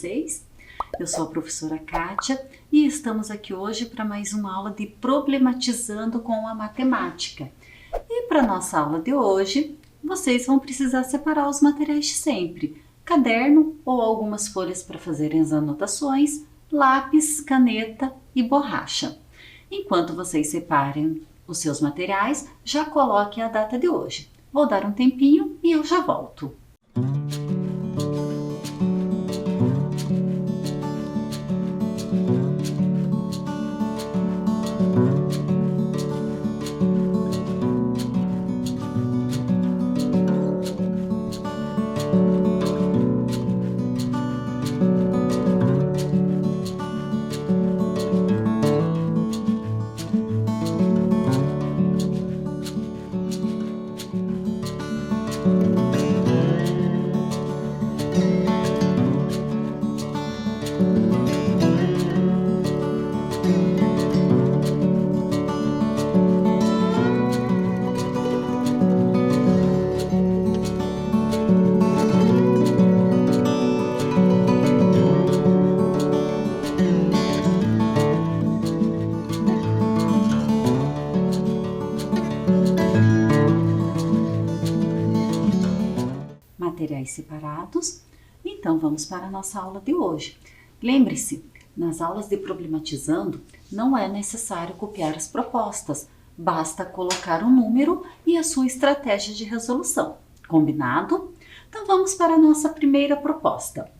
vocês? Eu sou a professora Kátia e estamos aqui hoje para mais uma aula de Problematizando com a Matemática. E para nossa aula de hoje, vocês vão precisar separar os materiais de sempre: caderno ou algumas folhas para fazerem as anotações, lápis, caneta e borracha. Enquanto vocês separem os seus materiais, já coloque a data de hoje. Vou dar um tempinho e eu já volto. Materiais separados, então vamos para a nossa aula de hoje. Lembre-se, nas aulas de Problematizando não é necessário copiar as propostas, basta colocar um número e a sua estratégia de resolução. Combinado? Então vamos para a nossa primeira proposta.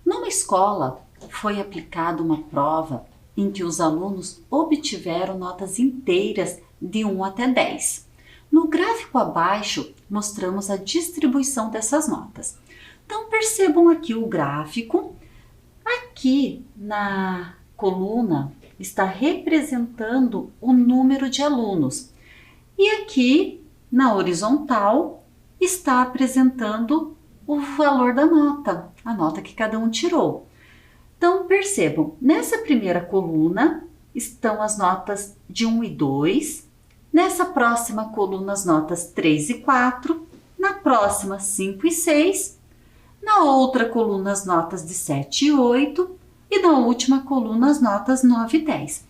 Numa escola foi aplicada uma prova em que os alunos obtiveram notas inteiras de 1 até 10. No gráfico abaixo, mostramos a distribuição dessas notas. Então, percebam aqui o gráfico. Aqui na coluna está representando o número de alunos. E aqui na horizontal está apresentando o valor da nota, a nota que cada um tirou. Então, percebam, nessa primeira coluna estão as notas de 1 e 2. Nessa próxima coluna, as notas 3 e 4, na próxima 5 e 6, na outra coluna as notas de 7 e 8 e na última coluna as notas 9 e 10.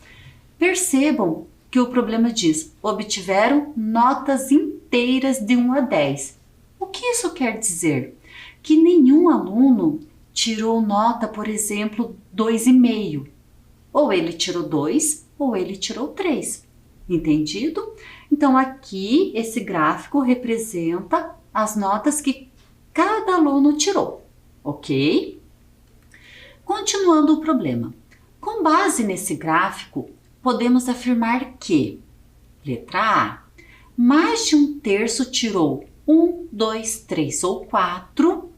Percebam que o problema diz: obtiveram notas inteiras de 1 a 10. O que isso quer dizer? Que nenhum aluno tirou nota, por exemplo, 2,5. Ou ele tirou 2 ou ele tirou 3. Entendido? Então, aqui esse gráfico representa as notas que cada aluno tirou, ok? Continuando o problema. Com base nesse gráfico, podemos afirmar que, letra A, mais de 1/3 tirou 1, 2, 3 ou 4.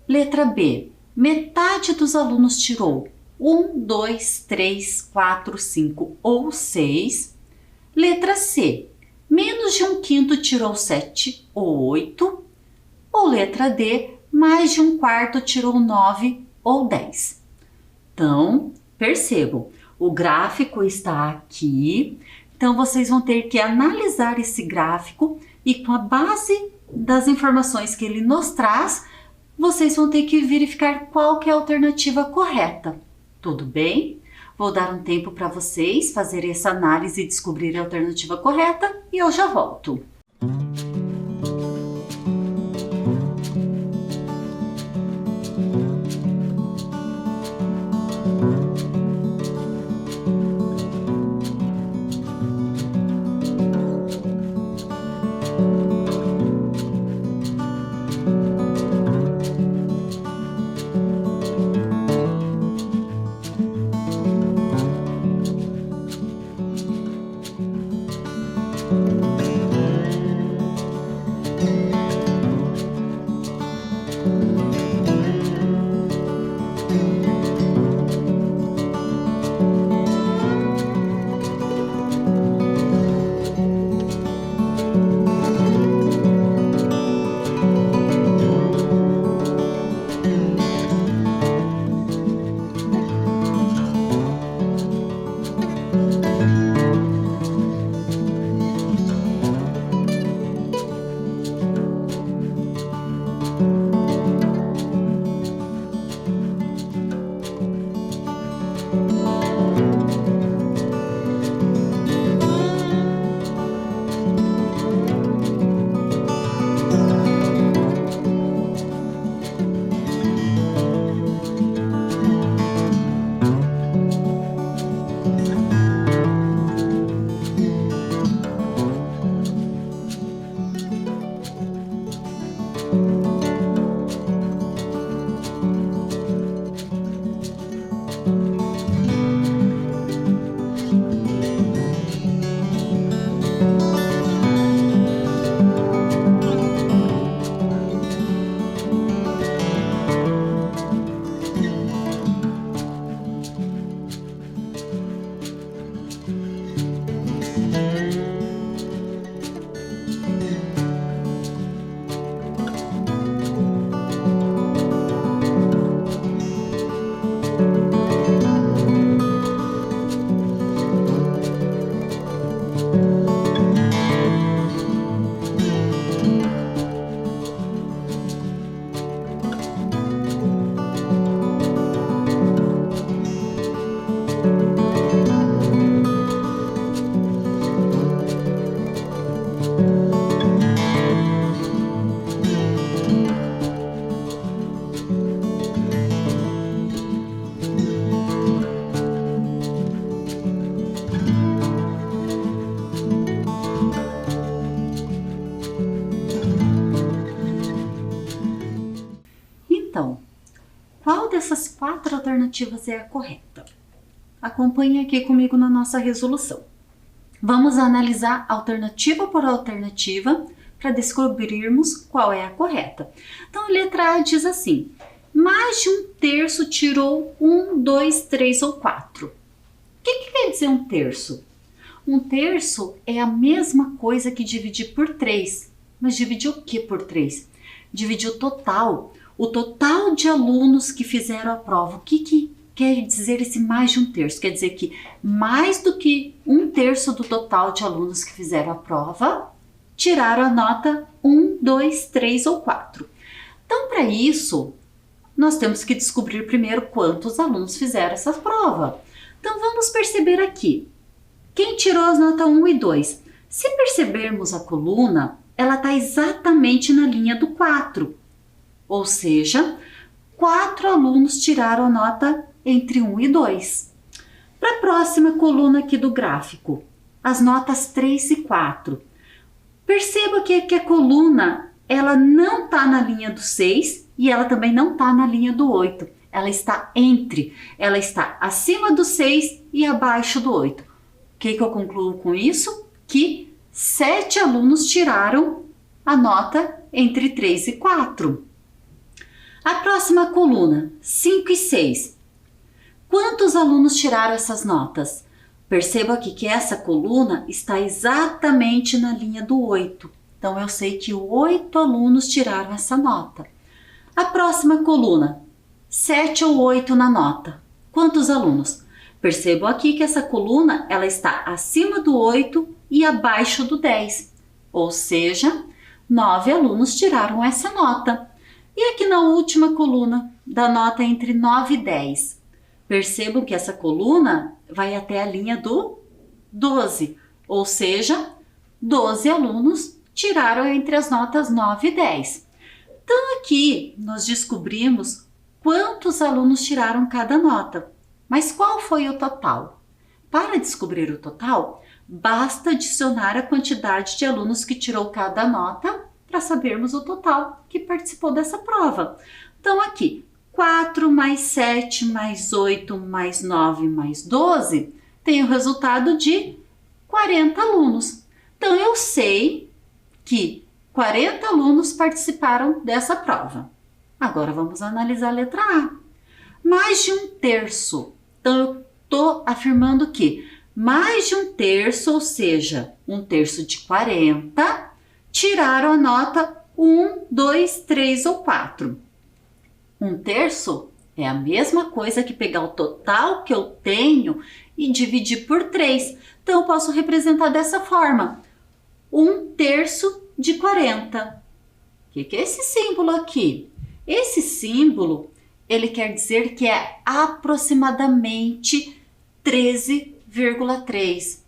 Letra B, metade dos alunos tirou 1, 2, 3, 4, 5 ou 6. Letra C, menos de 1/5 tirou 7 ou 8. Ou letra D, mais de 1/4 tirou 9 ou 10. Então, percebam, o gráfico está aqui. Então, vocês vão ter que analisar esse gráfico e, com a base das informações que ele nos traz, vocês vão ter que verificar qual que é a alternativa correta. Tudo bem? Vou dar um tempo para vocês fazerem essa análise e descobrir a alternativa correta e eu já volto. 4 alternativas é a correta. Acompanhe aqui comigo na nossa resolução. Vamos analisar alternativa por alternativa para descobrirmos qual é a correta. Então, a letra A diz assim: mais de 1/3 tirou 1, 2, 3 ou 4. O que quer dizer 1/3? 1/3 é a mesma coisa que dividir por 3. Mas dividir o que por 3? Dividir o total de alunos que fizeram a prova. O que quer dizer esse mais de 1/3? Quer dizer que mais do que 1/3 do total de alunos que fizeram a prova tiraram a nota 1, 2, 3 ou 4. Então, para isso, nós temos que descobrir primeiro quantos alunos fizeram essa prova. Então, vamos perceber aqui. Quem tirou as notas 1 e 2? Se percebermos a coluna, ela está exatamente na linha do 4. Ou seja, 4 alunos tiraram a nota entre 1 e 2. Para a próxima coluna aqui do gráfico, as notas 3 e 4. Perceba que a coluna ela não está na linha do 6 e ela também não está na linha do 8. Ela está entre, ela está acima do 6 e abaixo do 8. O que eu concluo com isso? Que 7 alunos tiraram a nota entre 3 e 4. A próxima coluna, 5 e 6. Quantos alunos tiraram essas notas? Perceba aqui que essa coluna está exatamente na linha do 8. Então, eu sei que 8 alunos tiraram essa nota. A próxima coluna, 7 ou 8 na nota. Quantos alunos? Percebam aqui que essa coluna ela está acima do 8 e abaixo do 10. Ou seja, 9 alunos tiraram essa nota. E aqui na última coluna, da nota entre 9 e 10. Percebam que essa coluna vai até a linha do 12, ou seja, 12 alunos tiraram entre as notas 9 e 10. Então, aqui nós descobrimos quantos alunos tiraram cada nota, mas qual foi o total? Para descobrir o total, basta adicionar a quantidade de alunos que tirou cada nota para sabermos o total que participou dessa prova. Então, aqui, 4 mais 7 mais 8 mais 9 mais 12 tem o resultado de 40 alunos. Então, eu sei que 40 alunos participaram dessa prova. Agora, vamos analisar a letra A. Mais de 1/3. Então, eu estou afirmando que mais de 1/3, ou seja, 1/3 de 40, tiraram a nota 1, 2, 3 ou 4. 1/3 é a mesma coisa que pegar o total que eu tenho e dividir por 3. Então, eu posso representar dessa forma. 1/3 de 40. O que é esse símbolo aqui? Esse símbolo, ele quer dizer que é aproximadamente 13,3.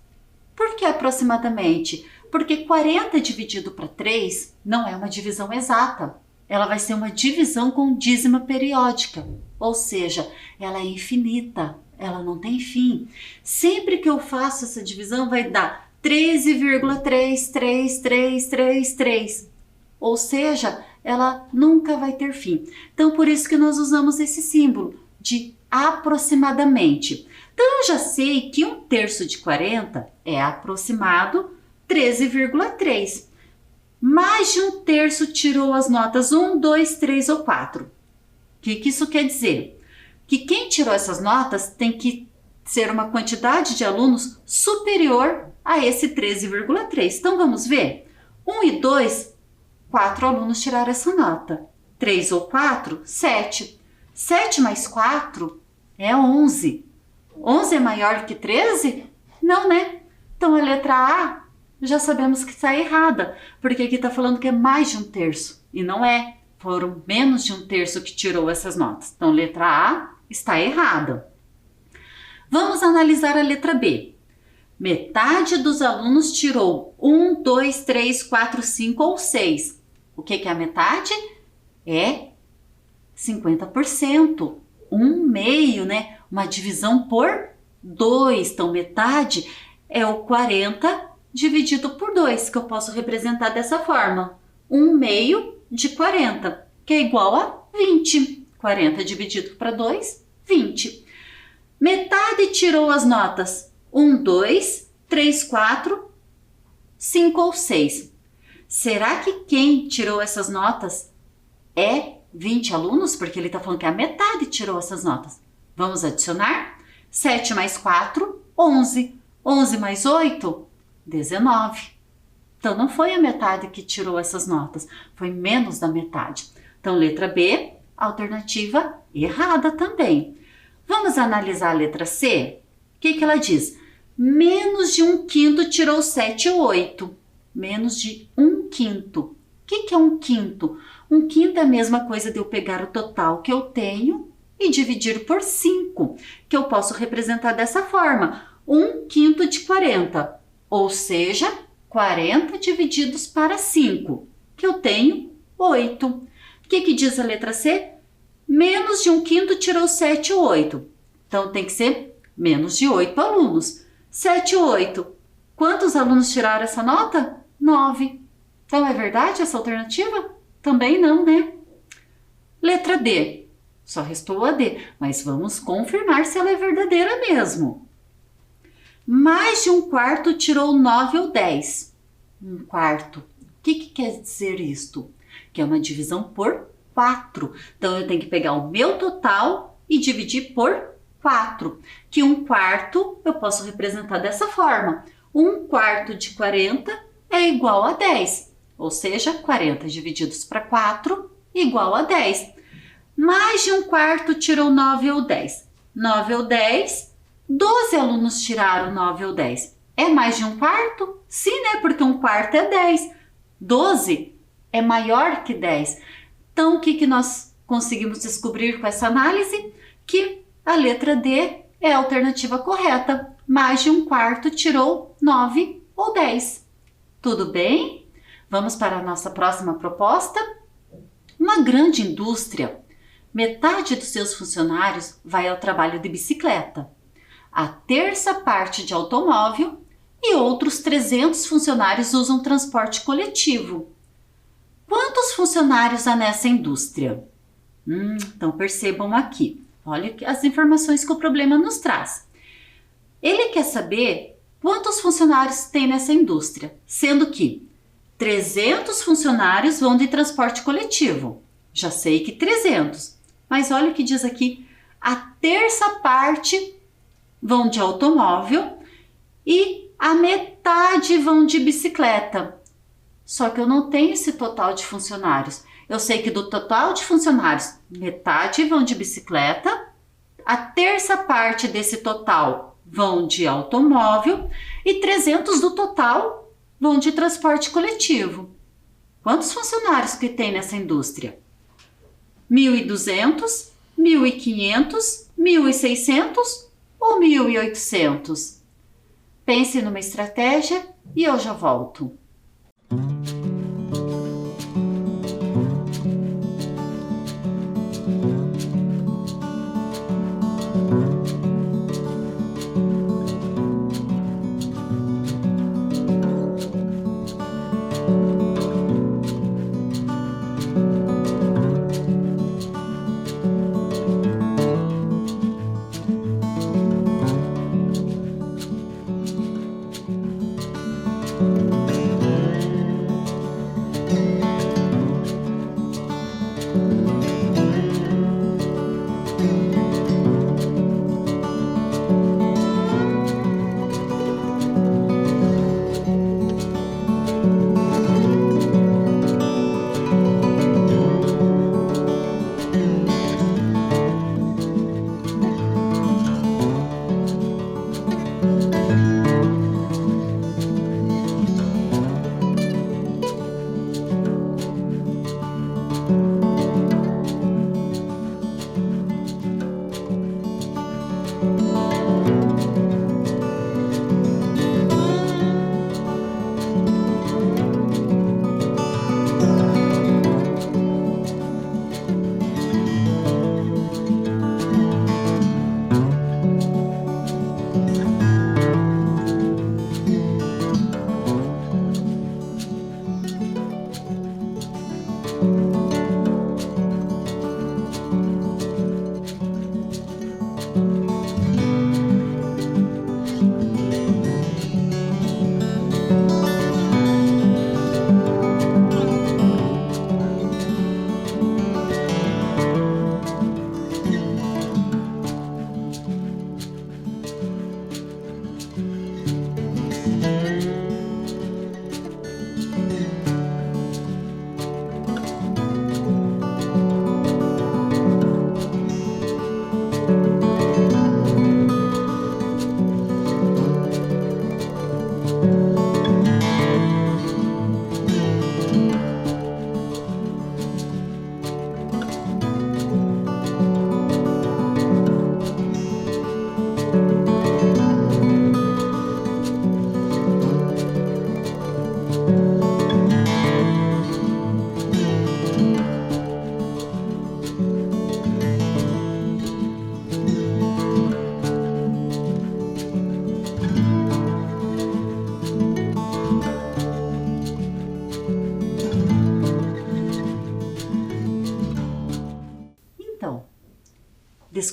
Por que aproximadamente? Porque 40 dividido para 3 não é uma divisão exata. Ela vai ser uma divisão com dízima periódica, ou seja, ela é infinita, ela não tem fim. Sempre que eu faço essa divisão vai dar 13,33333, ou seja, ela nunca vai ter fim. Então, por isso que nós usamos esse símbolo de aproximadamente. Então, eu já sei que 1/3 de 40 é aproximado 13,3. Mais de 1/3 tirou as notas 1, 2, 3 ou 4. O que isso quer dizer? Que quem tirou essas notas tem que ser uma quantidade de alunos superior a esse 13,3. Então, vamos ver? 1 e 2, 4 alunos tiraram essa nota. 3 ou 4, 7. 7 mais 4 é 11. 11 é maior que 13? Não, né? Então, a letra A já sabemos que está errada, porque aqui está falando que é mais de 1/3 e não é. Foram menos de 1/3 que tirou essas notas. Então, letra A está errada. Vamos analisar a letra B. Metade dos alunos tirou 1, 2, 3, 4, 5 ou 6. O que é a metade? É 50%. 1/2, né? Uma divisão por 2. Então, metade é o 40 dividido por 2, que eu posso representar dessa forma. 1/2 de 40, que é igual a 20. 40 dividido para 2, 20. Metade tirou as notas 1, 2, 3, 4, 5 ou 6. Será que quem tirou essas notas é 20 alunos? Porque ele está falando que a metade tirou essas notas. Vamos adicionar? 7 mais 4, 11. 11 mais 8, 19. Então, não foi a metade que tirou essas notas, foi menos da metade. Então, letra B, alternativa errada também. Vamos analisar a letra C? O que ela diz? Menos de 1/5 tirou 7 ou 8. Menos de 1/5. O que é 1/5? 1/5 é a mesma coisa de eu pegar o total que eu tenho e dividir por 5, que eu posso representar dessa forma. 1/5 de 40, ou seja, 40 divididos para 5, que eu tenho 8. O que diz a letra C? Menos de 1/5 tirou 7 ou 8. Então, tem que ser menos de 8 alunos. 7 ou 8. Quantos alunos tiraram essa nota? 9. Então, é verdade essa alternativa? Também não, né? Letra D. Só restou a D, mas vamos confirmar se ela é verdadeira mesmo. Mais de 1/4 tirou 9 ou 10. 1/4. O que quer dizer isto? Que é uma divisão por 4. Então, eu tenho que pegar o meu total e dividir por 4. Que 1/4 eu posso representar dessa forma. 1/4 de 40 é igual a 10. Ou seja, 40 divididos para 4 igual a 10. Mais de 1/4 tirou 9 ou 10. 9 ou 10, 12 alunos tiraram 9 ou 10. É mais de 1/4? Sim, né? Porque 1/4 é 10. 12 é maior que 10. Então, o que nós conseguimos descobrir com essa análise? Que a letra D é a alternativa correta. Mais de 1/4 tirou 9 ou 10. Tudo bem? Vamos para a nossa próxima proposta? Uma grande indústria, metade dos seus funcionários vai ao trabalho de bicicleta, a terça parte de automóvel e outros 300 funcionários usam transporte coletivo. Quantos funcionários há nessa indústria? Então percebam aqui, olha as informações que o problema nos traz. Ele quer saber quantos funcionários tem nessa indústria, sendo que 300 funcionários vão de transporte coletivo. Já sei que 300, mas olha o que diz aqui, a terça parte vão de automóvel e a metade vão de bicicleta. Só que eu não tenho esse total de funcionários. Eu sei que do total de funcionários, metade vão de bicicleta, a terça parte desse total vão de automóvel e 300 do total vão de transporte coletivo. Quantos funcionários que tem nessa indústria? 1.200, 1.500, 1.600 ou 1.800? Pense numa estratégia e eu já volto.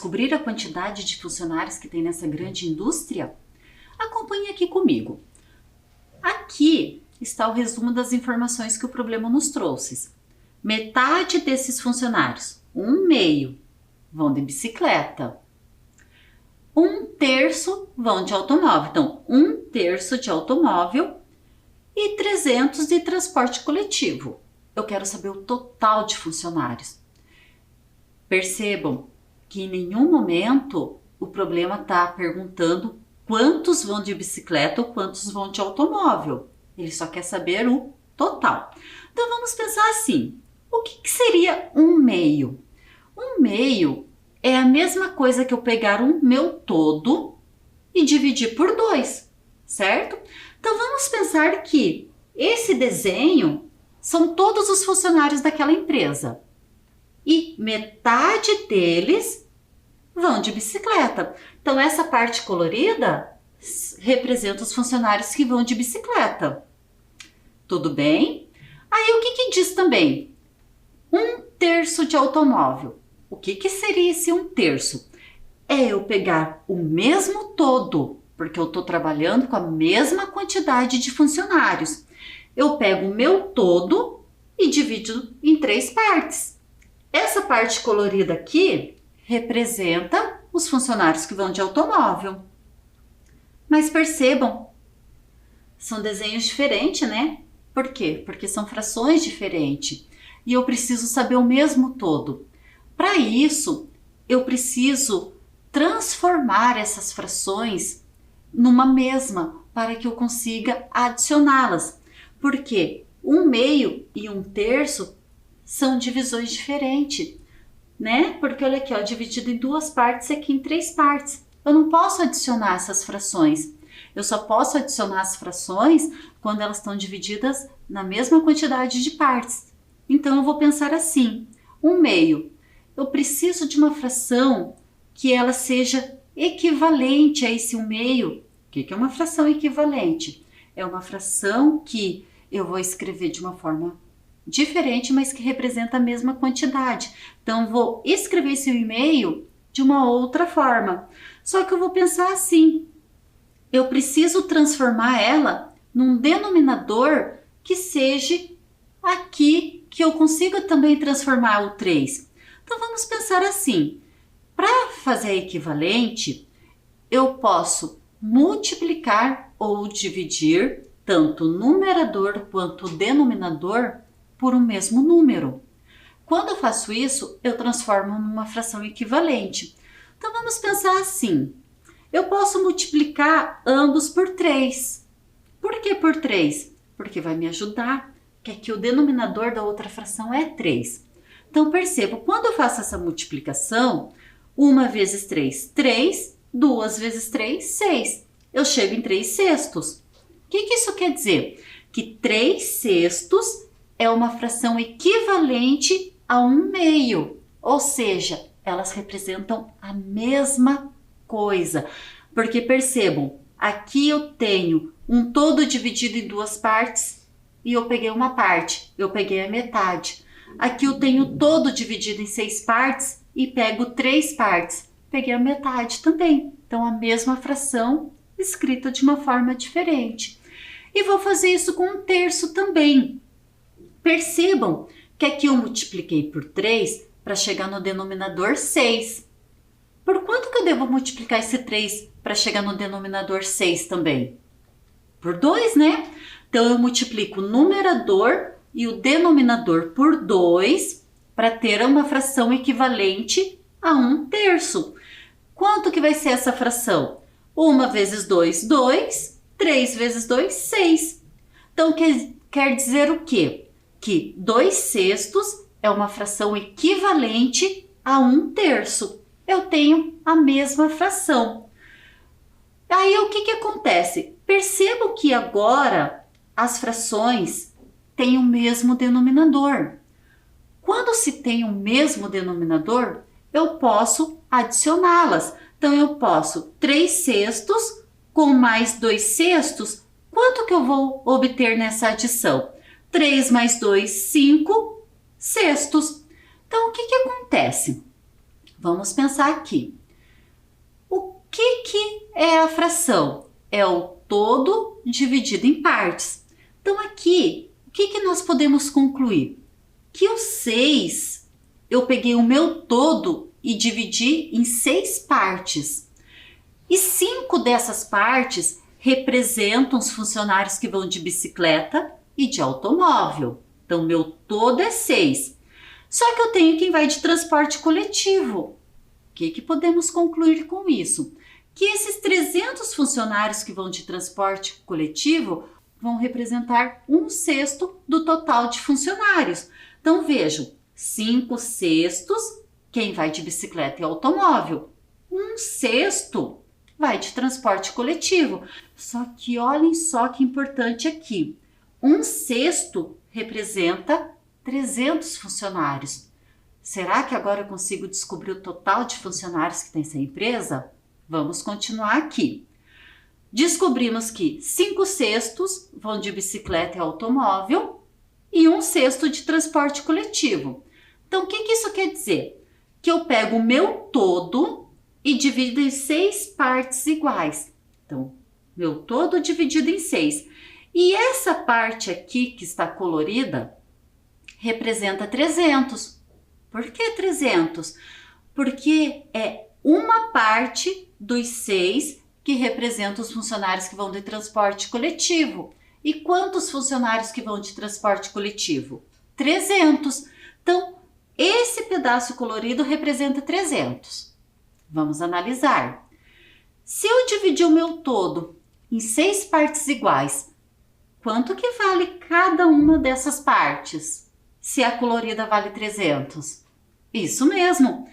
descobrir a quantidade de funcionários que tem nessa grande indústria? Acompanhe aqui comigo. Aqui está o resumo das informações que o problema nos trouxe. Metade desses funcionários, 1/2, vão de bicicleta. 1/3 vão de automóvel. Então, 1/3 de automóvel e 300 de transporte coletivo. Eu quero saber o total de funcionários. Percebam que em nenhum momento o problema está perguntando quantos vão de bicicleta ou quantos vão de automóvel. Ele só quer saber o total. Então vamos pensar assim, o que seria 1/2? 1/2 é a mesma coisa que eu pegar o meu todo e dividir por 2, certo? Então vamos pensar que esse desenho são todos os funcionários daquela empresa. E metade deles vão de bicicleta. Então, essa parte colorida representa os funcionários que vão de bicicleta. Tudo bem? Aí, o que diz também? 1/3 de automóvel. O que seria esse 1/3? É eu pegar o mesmo todo, porque eu estou trabalhando com a mesma quantidade de funcionários. Eu pego o meu todo e divido em 3 partes. Essa parte colorida aqui representa os funcionários que vão de automóvel. Mas percebam, são desenhos diferentes, né? Por quê? Porque são frações diferentes. E eu preciso saber o mesmo todo. Para isso, eu preciso transformar essas frações numa mesma, para que eu consiga adicioná-las. Porque 1/2 e 1/3 são divisões diferentes, né? Porque olha aqui, ó, dividido em 2 partes e aqui em 3 partes. Eu não posso adicionar essas frações. Eu só posso adicionar as frações quando elas estão divididas na mesma quantidade de partes. Então eu vou pensar assim, 1/2. Eu preciso de uma fração que ela seja equivalente a esse 1/2. O que é uma fração equivalente? É uma fração que eu vou escrever de uma forma diferente, mas que representa a mesma quantidade. Então, vou escrever esse 1/2 de uma outra forma. Só que eu vou pensar assim, eu preciso transformar ela num denominador que seja aqui, que eu consiga também transformar o 3. Então, vamos pensar assim, para fazer equivalente, eu posso multiplicar ou dividir tanto o numerador quanto o denominador por um mesmo número. Quando eu faço isso, eu transformo numa fração equivalente. Então, vamos pensar assim. Eu posso multiplicar ambos por 3. Por que por 3? Porque vai me ajudar, que aqui o denominador da outra fração é 3. Então, percebo, quando eu faço essa multiplicação, 1 vezes 3, 3, 2 vezes 3, 6. Eu chego em 3/6. O que isso quer dizer? Que 3/6 é uma fração equivalente a 1/2, ou seja, elas representam a mesma coisa. Porque percebam, aqui eu tenho um todo dividido em 2 partes e eu peguei uma parte, eu peguei a metade. Aqui eu tenho todo dividido em 6 partes e pego 3 partes, peguei a metade também. Então, a mesma fração escrita de uma forma diferente. E vou fazer isso com 1/3 também. Percebam que aqui eu multipliquei por 3 para chegar no denominador 6. Por quanto que eu devo multiplicar esse 3 para chegar no denominador 6 também? Por 2, né? Então, eu multiplico o numerador e o denominador por 2 para ter uma fração equivalente a 1/3. Quanto que vai ser essa fração? 1 vezes 2, 2. 3 vezes 2, 6. Então, quer dizer o quê? Que 2/6 é uma fração equivalente a 1/3. Eu tenho a mesma fração. Aí, o que acontece? Percebo que agora as frações têm o mesmo denominador. Quando se tem o mesmo denominador, eu posso adicioná-las. Então, eu posso 3/6 com mais 2/6. Quanto que eu vou obter nessa adição? 3 mais 2, 5/6. Então, o que acontece? Vamos pensar aqui. O que é a fração? É o todo dividido em partes. Então aqui, o que nós podemos concluir? Que o 6, eu peguei o meu todo e dividi em 6 partes. E 5 dessas partes representam os funcionários que vão de bicicleta e de automóvel. Então, meu todo é 6. Só que eu tenho quem vai de transporte coletivo. O que podemos concluir com isso? Que esses 300 funcionários que vão de transporte coletivo vão representar 1/6 do total de funcionários. Então, vejam, 5/6 quem vai de bicicleta e automóvel. 1/6 vai de transporte coletivo. Só que olhem só que importante aqui. 1/6 representa 300 funcionários. Será que agora eu consigo descobrir o total de funcionários que tem essa empresa? Vamos continuar aqui. Descobrimos que 5/6 vão de bicicleta e automóvel e 1/6 de transporte coletivo. Então, o que isso quer dizer? Que eu pego o meu todo e divido em 6 partes iguais. Então, meu todo dividido em 6. E essa parte aqui que está colorida representa 300. Por que 300? Porque é uma parte dos 6 que representa os funcionários que vão de transporte coletivo. E quantos funcionários que vão de transporte coletivo? 300. Então, esse pedaço colorido representa 300. Vamos analisar. Se eu dividir o meu todo em 6 partes iguais, quanto que vale cada uma dessas partes? Se a colorida vale 300? Isso mesmo!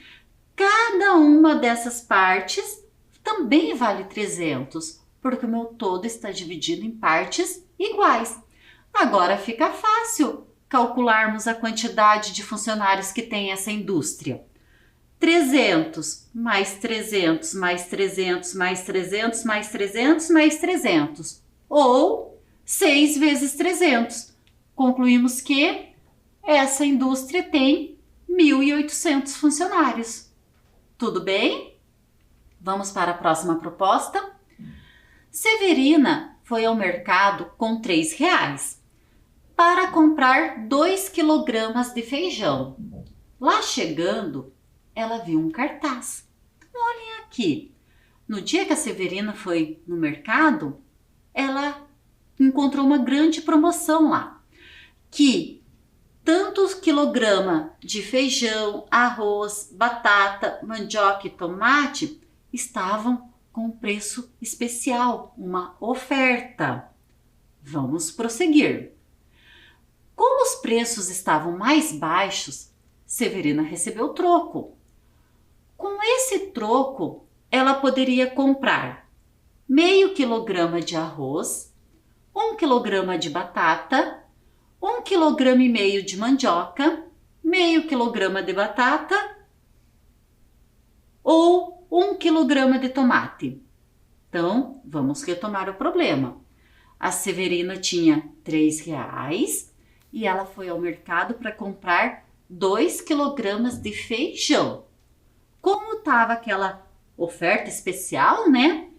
Cada uma dessas partes também vale 300, porque o meu todo está dividido em partes iguais. Agora fica fácil calcularmos a quantidade de funcionários que tem essa indústria. 300 mais 300 mais 300 mais 300 mais 300 mais 300, ou 6 vezes 300. Concluímos que essa indústria tem 1.800 funcionários. Tudo bem? Vamos para a próxima proposta. Severina foi ao mercado com R$ 3 para comprar 2 quilogramas de feijão. Lá chegando, ela viu um cartaz. Olhem aqui. No dia que a Severina foi no mercado, ela encontrou uma grande promoção lá, que tanto quilograma de feijão, arroz, batata, mandioca e tomate estavam com preço especial, uma oferta. Vamos prosseguir. Como os preços estavam mais baixos, Severina recebeu troco. Com esse troco, ela poderia comprar meio quilograma de arroz, 1 quilograma de batata, 1,5 kg de mandioca, meio quilograma de batata ou 1 quilograma de tomate. Então, vamos retomar o problema. A Severina tinha R$ 3 e ela foi ao mercado para comprar 2 quilogramas de feijão. Como estava aquela oferta especial, né?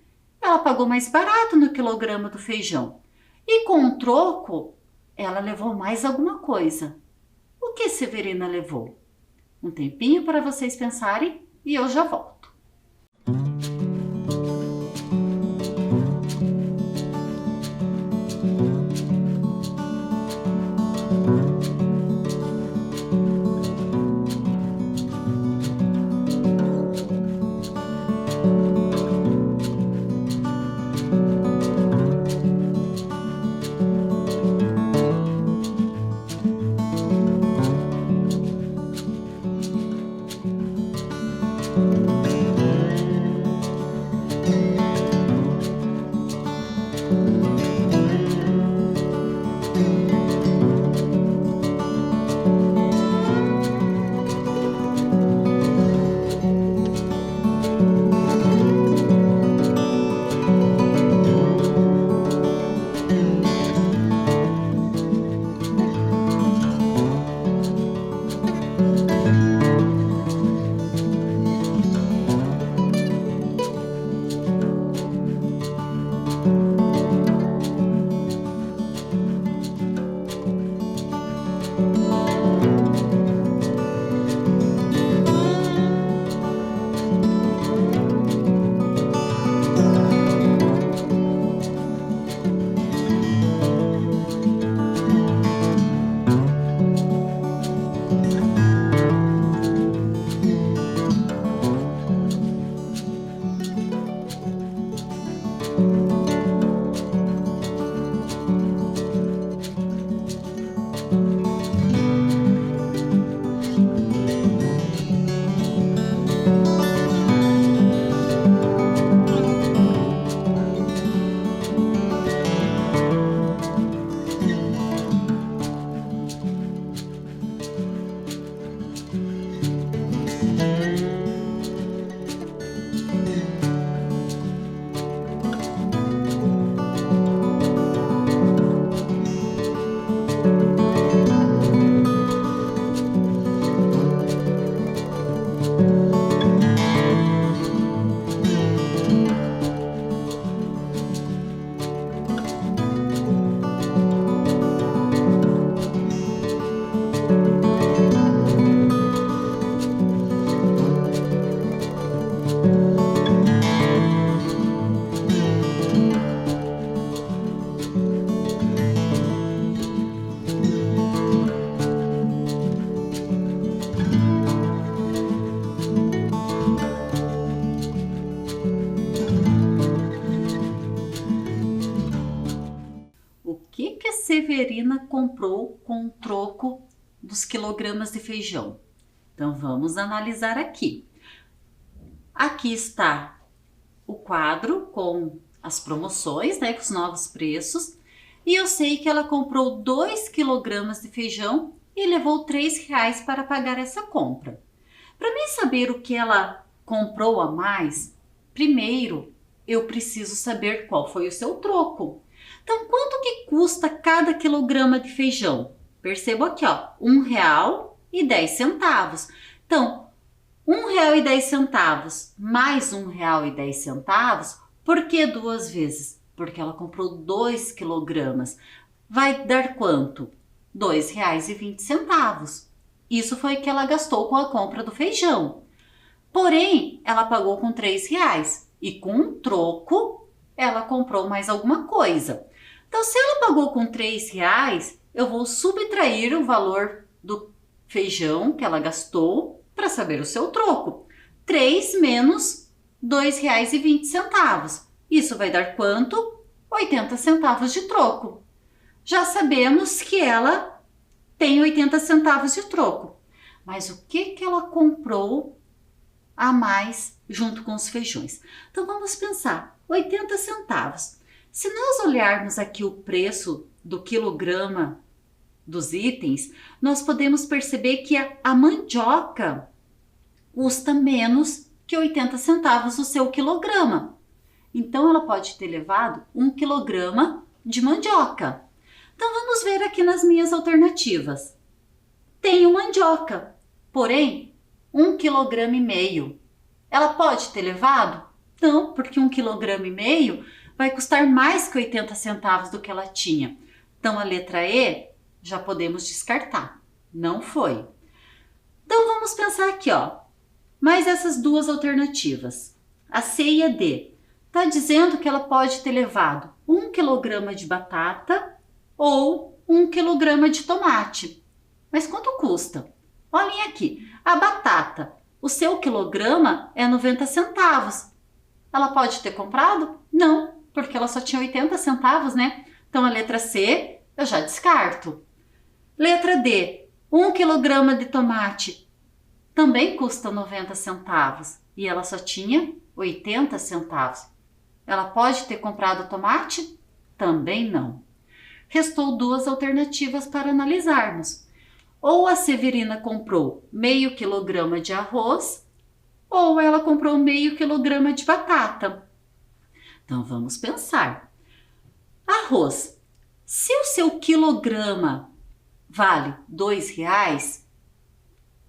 Ela pagou mais barato no quilograma do feijão. E com o troco, ela levou mais alguma coisa. O que Severina levou? Um tempinho para vocês pensarem e eu já volto. Severina comprou com o troco dos quilogramas de feijão? Então, vamos analisar aqui. Aqui está o quadro com as promoções, né, com os novos preços. E eu sei que ela comprou 2 quilogramas de feijão e levou R$ 3 para pagar essa compra. Para mim saber o que ela comprou a mais, primeiro eu preciso saber qual foi o seu troco. Então, quanto que custa cada quilograma de feijão? Perceba aqui, ó, R$ 1,10. Então, R$ 1,10 mais R$ 1,10, por que 2 vezes? Porque ela comprou 2 quilogramas. Vai dar quanto? R$ 2,20. Isso foi o que ela gastou com a compra do feijão. Porém, ela pagou com R$ 3 e com um troco, ela comprou mais alguma coisa. Então, se ela pagou com R$ 3, eu vou subtrair o valor do feijão que ela gastou para saber o seu troco. 3 menos R$ 2,20. Isso vai dar quanto? 80 centavos de troco. Já sabemos que ela tem 80 centavos de troco. Mas o que ela comprou a mais junto com os feijões? Então vamos pensar, 80 centavos. Se nós olharmos aqui o preço do quilograma dos itens, nós podemos perceber que a mandioca custa menos que 80 centavos o seu quilograma. Então, ela pode ter levado 1 quilograma de mandioca. Então, vamos ver aqui nas minhas alternativas. Tenho mandioca, porém, 1,5 kg. Ela pode ter levado? Não, porque 1,5 kg vai custar mais que 80 centavos do que ela tinha. Então, a letra E já podemos descartar. Não foi. Então, vamos pensar aqui, ó. Mais essas duas alternativas. A C e a D. Está dizendo que ela pode ter levado 1 kg de batata ou 1 kg de tomate. Mas quanto custa? Olhem aqui, a batata, o seu quilograma é 90 centavos. Ela pode ter comprado? Não, porque ela só tinha 80 centavos, né? Então a letra C eu já descarto. Letra D, 1 kg de tomate também custa 90 centavos e ela só tinha 80 centavos. Ela pode ter comprado tomate? Também não. Restou duas alternativas para analisarmos. Ou a Severina comprou meio quilograma de arroz, ou ela comprou meio quilograma de batata. Então vamos pensar. Arroz. Se o seu quilograma vale R$ 2,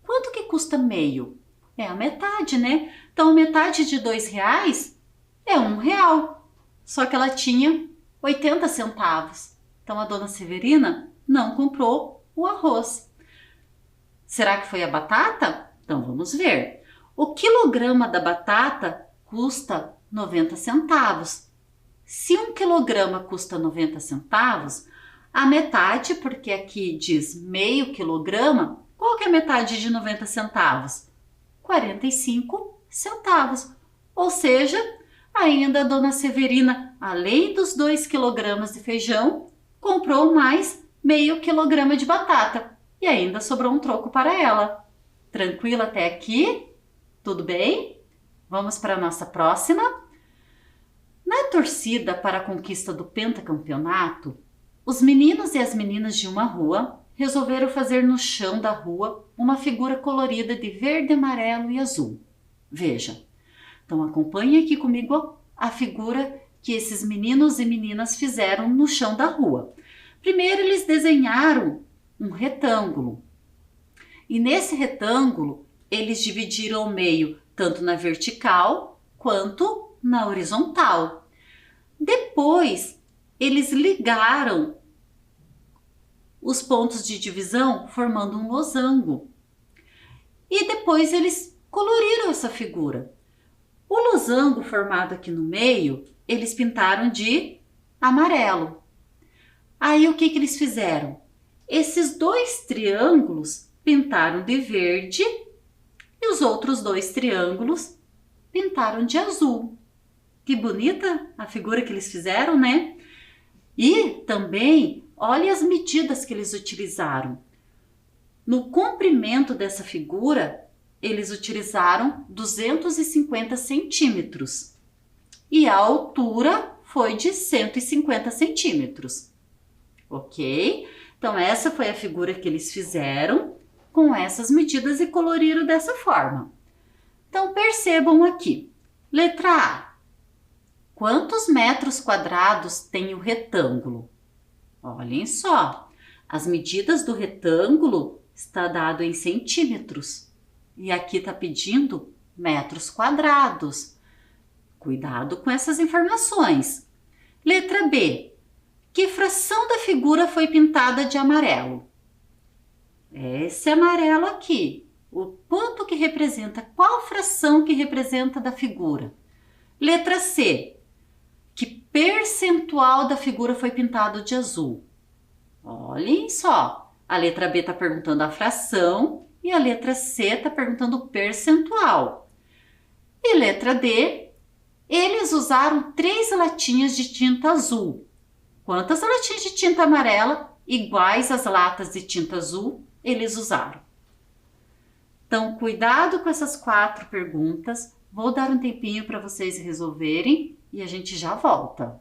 quanto que custa meio? É a metade, né? Então metade de R$ 2 é R$ 1. Só que ela tinha 80 centavos. Então a dona Severina não comprou o arroz. Será que foi a batata? Então vamos ver. O quilograma da batata custa 90 centavos. Se 1 quilograma custa 90 centavos, a metade, porque aqui diz meio quilograma, qual que é a metade de 90 centavos? 45 centavos. Ou seja, ainda a dona Severina, além dos 2 quilogramas de feijão, comprou mais meio quilograma de batata. E ainda sobrou um troco para ela. Tranquila até aqui? Tudo bem? Vamos para a nossa próxima. Na torcida para a conquista do pentacampeonato, os meninos e as meninas de uma rua resolveram fazer no chão da rua uma figura colorida de verde, amarelo e azul. Veja. Então acompanhe aqui comigo a figura que esses meninos e meninas fizeram no chão da rua. Primeiro eles desenharam um retângulo. E nesse retângulo, eles dividiram o meio tanto na vertical quanto na horizontal. Depois, eles ligaram os pontos de divisão formando um losango. E depois eles coloriram essa figura. O losango formado aqui no meio, eles pintaram de amarelo. Aí o que eles fizeram? Esses 2 triângulos pintaram de verde e os outros 2 triângulos pintaram de azul. Que bonita a figura que eles fizeram, né? E também olha as medidas que eles utilizaram. No comprimento dessa figura, eles utilizaram 250 centímetros e a altura foi de 150 centímetros, ok? Então, essa foi a figura que eles fizeram com essas medidas e coloriram dessa forma. Então, percebam aqui. Letra A. Quantos metros quadrados tem o retângulo? Olhem só. As medidas do retângulo está dado em centímetros. E aqui está pedindo metros quadrados. Cuidado com essas informações. Letra B. Que fração da figura foi pintada de amarelo? Esse amarelo aqui. O quanto que representa? Qual fração que representa da figura? Letra C. Que percentual da figura foi pintado de azul? Olhem só. A letra B está perguntando a fração e a letra C está perguntando o percentual. E letra D. Eles usaram 3 latinhas de tinta azul. Quantas latinhas de tinta amarela, iguais às latas de tinta azul, eles usaram? Então, cuidado com essas 4 perguntas. Vou dar um tempinho para vocês resolverem e a gente já volta.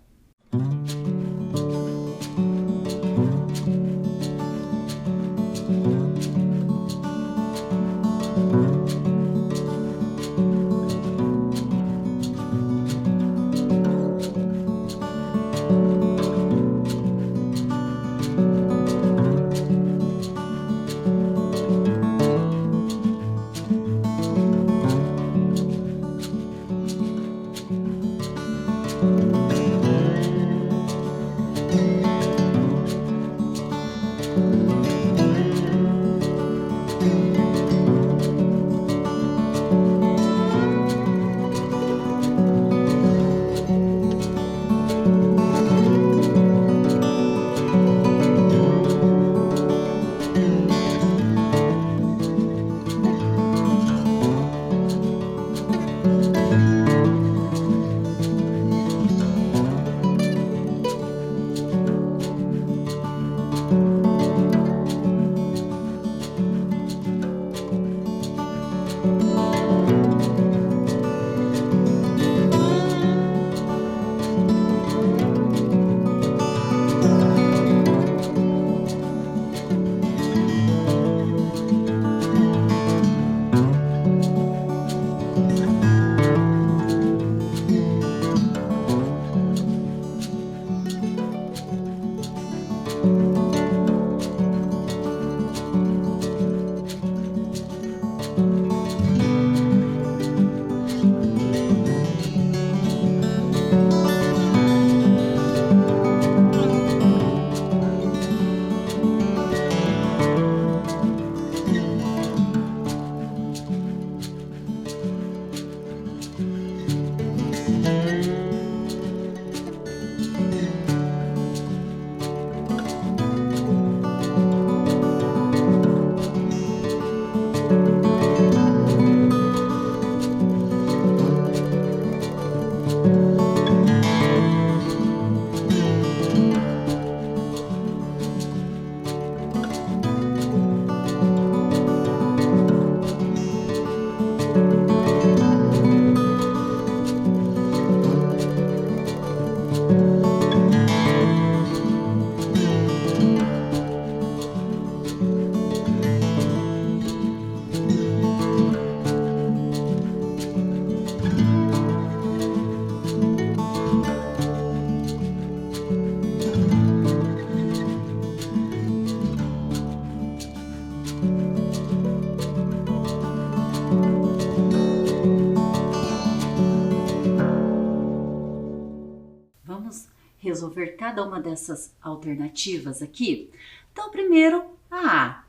Resolver cada uma dessas alternativas aqui. Então, primeiro, a A.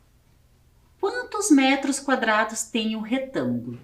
Quantos metros quadrados tem um retângulo?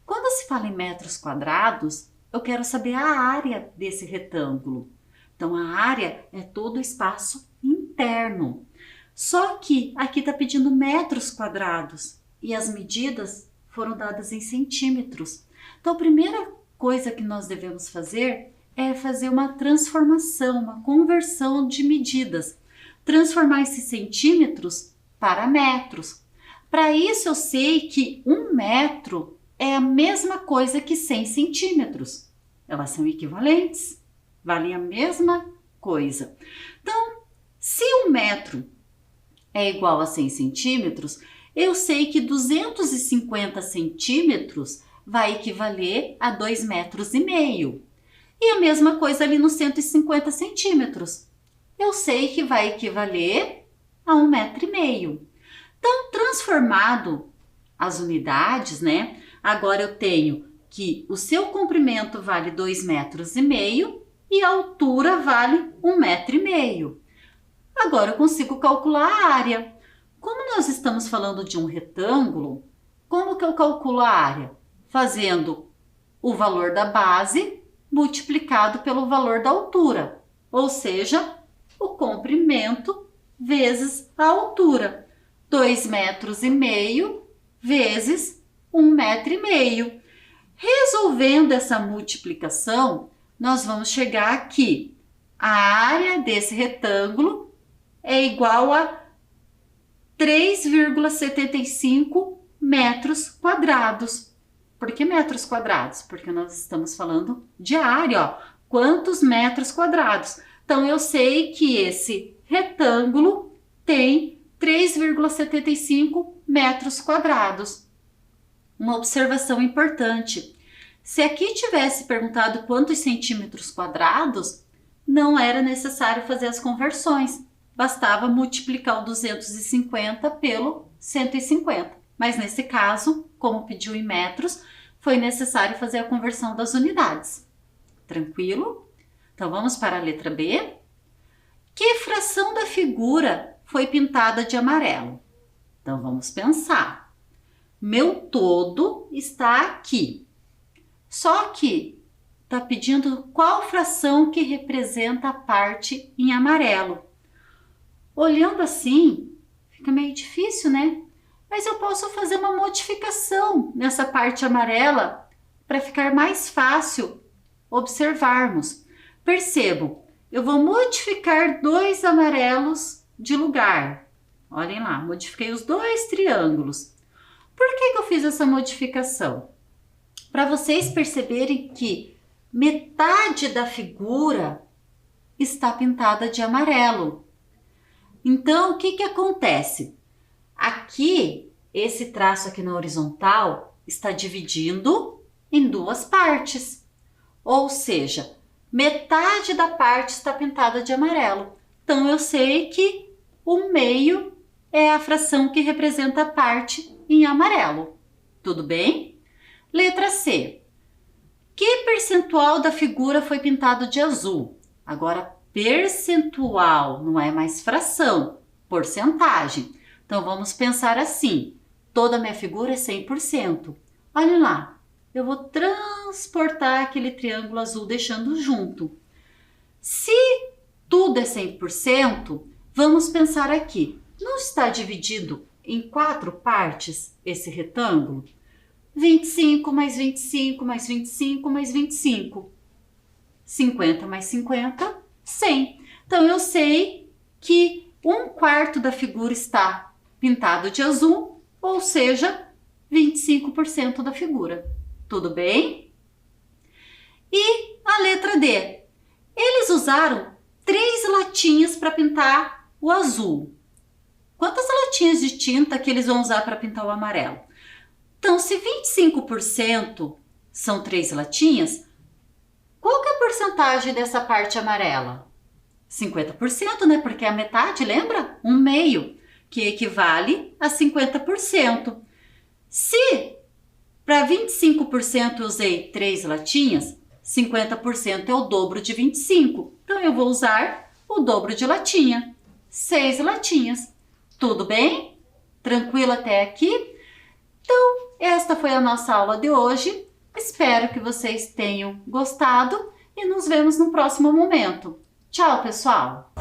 Quando se fala em metros quadrados, eu quero saber a área desse retângulo. Então, a área é todo o espaço interno. Só que aqui está pedindo metros quadrados e as medidas foram dadas em centímetros. Então, a primeira coisa que nós devemos fazer é fazer uma transformação, uma conversão de medidas. transformar esses centímetros para metros. Para isso, eu sei que 1 metro é a mesma coisa que 100 centímetros. Elas são equivalentes, valem a mesma coisa. Então, se 1 metro é igual a 100 centímetros, eu sei que 250 centímetros vai equivaler a 2,5 metros. E a mesma coisa ali nos 150 centímetros. Eu sei que vai equivaler a 1,5 metro. Então, transformado as unidades, né? Agora eu tenho que o seu comprimento vale 2,5 metros e a altura vale 1,5 metro. Agora eu consigo calcular a área. Como nós estamos falando de um retângulo, como que eu calculo a área? Fazendo o valor da base multiplicado pelo valor da altura, ou seja, o comprimento vezes a altura. 2,5 metros vezes 1,5 metro. Resolvendo essa multiplicação, nós vamos chegar aqui. A área desse retângulo é igual a 3,75 metros quadrados. Por que metros quadrados? Porque nós estamos falando de área, ó. Quantos metros quadrados? Então, eu sei que esse retângulo tem 3,75 metros quadrados. Uma observação importante. Se aqui tivesse perguntado quantos centímetros quadrados, não era necessário fazer as conversões. Bastava multiplicar o 250 pelo 150. Mas nesse caso, como pediu em metros, foi necessário fazer a conversão das unidades. Tranquilo? Então vamos para a letra B. Que fração da figura foi pintada de amarelo? Então vamos pensar. Meu todo está aqui. Só que está pedindo qual fração que representa a parte em amarelo. Olhando assim, fica meio difícil, né? Mas eu posso fazer uma modificação nessa parte amarela para ficar mais fácil observarmos. Percebam, eu vou modificar 2 amarelos de lugar. Olhem lá, modifiquei os 2 triângulos. Por que eu fiz essa modificação? Para vocês perceberem que metade da figura está pintada de amarelo. Então, o que acontece? Aqui, esse traço aqui na horizontal está dividindo em 2 partes. Ou seja, metade da parte está pintada de amarelo. Então, eu sei que o meio é a fração que representa a parte em amarelo. Tudo bem? Letra C. Que percentual da figura foi pintado de azul? Agora, percentual, não é mais fração, porcentagem. Então, vamos pensar assim. Toda a minha figura é 100%. Olha lá, eu vou transportar aquele triângulo azul deixando junto. Se tudo é 100%, vamos pensar aqui. Não está dividido em 4 partes esse retângulo? 25 mais 25 mais 25 mais 25. 50 mais 50, 100. Então, eu sei que 1/4 da figura está pintado de azul, ou seja, 25% da figura. Tudo bem? E a letra D. Eles usaram 3 latinhas para pintar o azul. Quantas latinhas de tinta que eles vão usar para pintar o amarelo? Então, se 25% são 3 latinhas, qual que é a porcentagem dessa parte amarela? 50%, né? Porque é a metade, lembra? 1/2, que equivale a 50%. Se para 25% eu usei 3 latinhas, 50% é o dobro de 25. Então, eu vou usar o dobro de latinha, 6 latinhas. Tudo bem? Tranquilo até aqui? Então, esta foi a nossa aula de hoje. Espero que vocês tenham gostado e nos vemos no próximo momento. Tchau, pessoal!